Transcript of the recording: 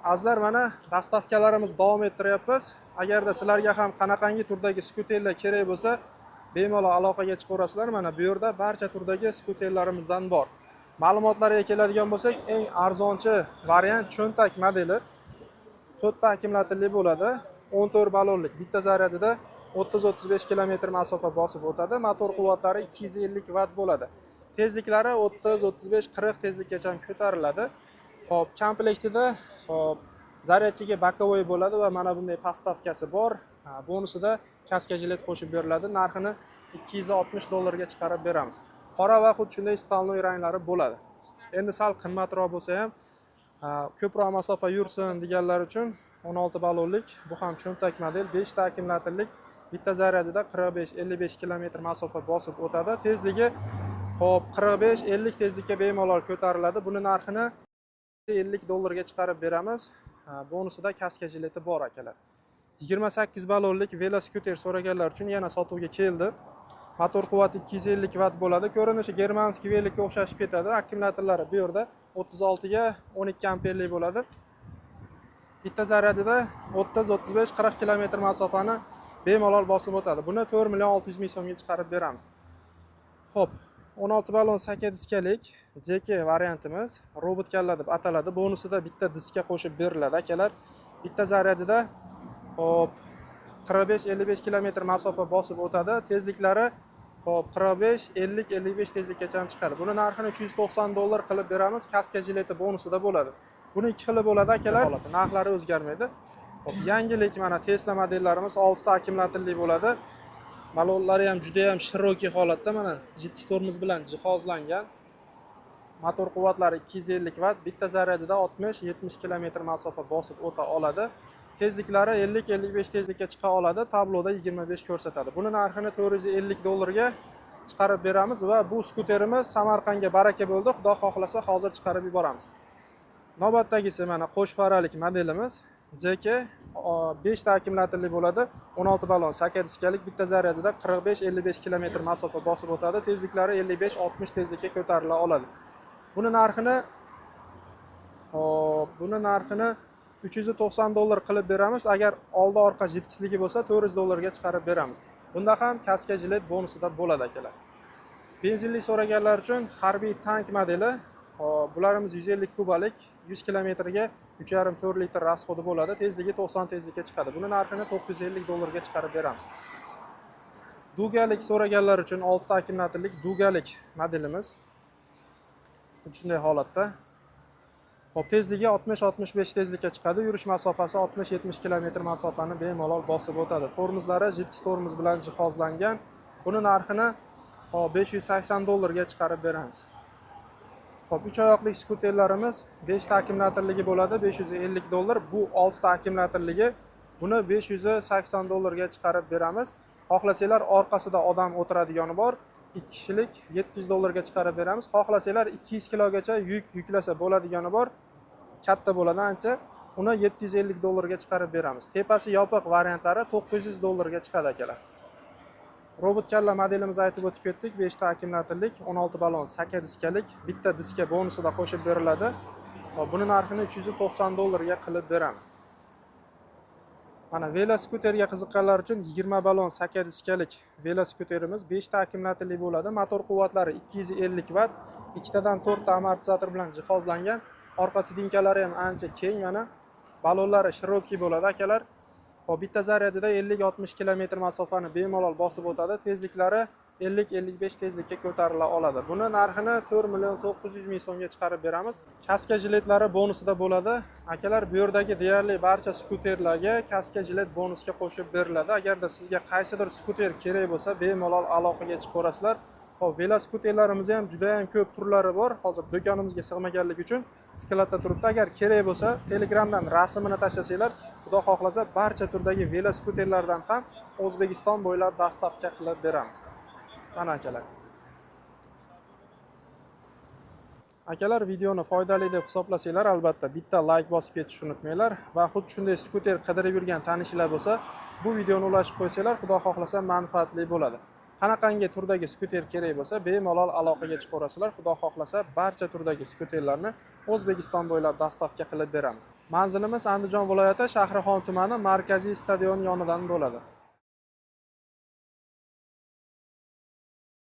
Azizlar, mana dastavkalarimiz davom ettiryapmiz. Agarda sizlarga ham qanaqangi turdagi skuterlar kerak bo'lsa, bemalol aloqaga chiqaverasizlar. Mana bu yerda barcha turdagi skuterlarimizdan bor. Ma'lumotlarga keladigan bo'lsak, eng arzonchi variant cho'ntak modeli. 4 ta akkumulyatorli bo'ladi. 14 ballonlik. Bitta zaryadida 30-35 km masofa bosib o'tadi. Motor quvvatlari 250 vatt bo'ladi. Tezliklari 30-35-40 tezlikkacha ko'tariladi. Xo'p, komplektida zaryadchiga bokovoy bo'ladi va mana bunday pastavkasi bor. Bonusida kaska jilet qo'shib beriladi. Narxini $260 ga chiqarib beramiz. Qora va xuddi shunday stolnoy ranglari bo'ladi. Endi sal qimmatroq bo'lsa ham, ko'proq masofa yursin deganlar uchun 16 ballonlik, bu ham cho'ntak model, 5 ta akkumulyatorlik, bitta zaryadida 45-55 km masofa bosib o'tadi. Tezligi xo'p, 45-50 tezlikka bemalol ko'tariladi. Buni narxini $50 ga chiqarib beramiz. Bonusida kaska jileti bor akalar. 28 ballonlik veloskuter so'raganlar uchun yana sotuvga keldi. Motor quvvati 250 vatt bo'ladi. Ko'rinishi germanskiy velikka o'xshashib ketadi. Akkumulyatorlari bu yerda 36 ga 12 amperlik bo'ladi. Bitta zaryadida 30-35-40 km masofani bemalol bosib o'tadi. Buni 4.600.000 so'mga chiqarib beramiz. Xo'p, 16 ballon saka diskalik JK variantimiz robot kalla deb ataladi. Bonusida bitta diska qo'shib beriladi akalar. Bitta zaryadida hop 45-55 km masofa bosib o'tadi. Tezliklari hop 45-50-55 tezlikkacha chiqadi. Buni narxini $390 qilib beramiz. Kaska jileti bonusida bo'ladi. Buni ikki xili bo'ladi akalar. Narxlari o'zgarmaydi. Hop, yangilik mana Tesla modellarimiz 6 ta akkumulyatorli bo'ladi. Ballonlari ham juda ham shiroki holatda, mana jiddiy tormoz bilan jihozlangan. Motor quvvatlari 250 vatt, bitta zaryadida 60-70 km masofa bosib o'ta oladi. Tezliklari 50-55 tezlikka chiqa oladi. Tabloda 25 ko'rsatadi. Buni narxini $450 ga chiqarib beramiz va bu skuterimiz Samarqandga baraka bo'ldi. Xudo xohlasa hozir chiqarib yuboramiz. Navbatdagisi mana qo'sh faralik modelimiz JK 5 ta akkumulyatorli bo'ladi. 16 ballon saka diskalik, bitta zaryadida 45-55 km masofa bosib o'tadi. Tezliklari 55-60 tezlikka ko'tarila oladi. Buni narxini $390 qilib beramiz. Agar oldi orqa jitkisligi bo'lsa $400 ga chiqarib beramiz. Bunda ham kaska jilet bonusida bo'ladi akalar. Benzinli so'raganlar uchun harbiy tank modeli. Bularimiz 150 kubalik, 100 km ga 3,5-4 litr rasxodi bo'ladi. Tezligi 90 tezlikka chiqadi. Buni narxini $950 ga chiqarib beramiz. Dugalik so'raganlar uchun 6 ta akkumulyatorlik Dugalik modelimiz. Shunday holatda. Hop, tezligi 60-65 tezlikka chiqadi. Yurish masofasi 60-70 km masofani bemalol bosib o'tadi. Tormozlari jiddiy tormoz bilan jihozlangan. Buni narxini $580 ga chiqarib beramiz. Hop, 3 oyoqli skuterlarimiz 5 ta akkumulyatorligi bo'ladi, $550. Bu 6 ta akkumulyatorligi, buni $580 ga chiqarib beramiz. Xohlasanglar orqasida odam o'tiradigani bor, 2 kishilik $700 ga chiqarib beramiz. Xohlasanglar 200 kilogacha yuk yuklasa bo'ladigani bor, katta bo'ladi ancha, uni $750 ga chiqarib beramiz. Tepasi yopiq variantlari $900 ga chiqadi akalar. Robot kalla modelimizni aytib o'tib ketdik. 5 ta akkumulyatorlik, 16 ballon saka diskalik, bitta diska bonusida qo'shib beriladi. Buni narxini $390 ga qilib beramiz. Mana veloskuterga qiziqqanlar uchun 20 ballon saka diskalik veloskuterimiz 5 ta akkumulyatorli bo'ladi. Motor quvvatlari 250 vatt, ikkitadan 4 ta amortizator bilan jihozlangan. Orqa sidinkalari ham ancha keng, mana ballonlari shiroki bo'ladi akalar. Bitta zaryadida 50-60 km masofani bemalol bosib o'tadi. Tezliklari 50-55 tezlikka ko'tarila oladi. Buni narxini $4.900.000 so'mga chiqarib beramiz. Kaska jiletlari bonusida bo'ladi. Akalar, bu yerdagi deyarli barcha skuterlarga kaska jilet bonusga qo'shib beriladi. Agarda sizga qaysidir skuter kerak bo'lsa, bemalol aloqaga chiqaverasizlar. Hop, veloskuterlarimiz ham juda ham ko'p turlari bor. Hozir do'konimizga sig'maganligi uchun skladda turibdi. Agar kerak bo'lsa, Telegramdan rasmini tashlasanglar, Xudo xohlasa barcha turdagi veloskuterlardan ham O'zbekiston bo'ylab dastavka qilib beramiz. Mana akalar. Akalar, videoni foydali deb hisoblasanglar, albatta bitta like bosib ketishni unutmanglar va xuddi shunday skuter qidirib yurgan tanishlar bo'lsa, bu videoni ulashib qo'ysanglar, Xudo xohlasa manfaatli bo'ladi. qanaqangi turdagi skuter kerak bo'lsa, bemalol aloqaga chiqaverasizlar. Xudo xohlasa, barcha turdagi skuterlarni O'zbekiston bo'ylab dostavka qilib beramiz. Manzilimiz Andijon viloyati Shahrixon tumani markaziy stadion yonidan bo'ladi.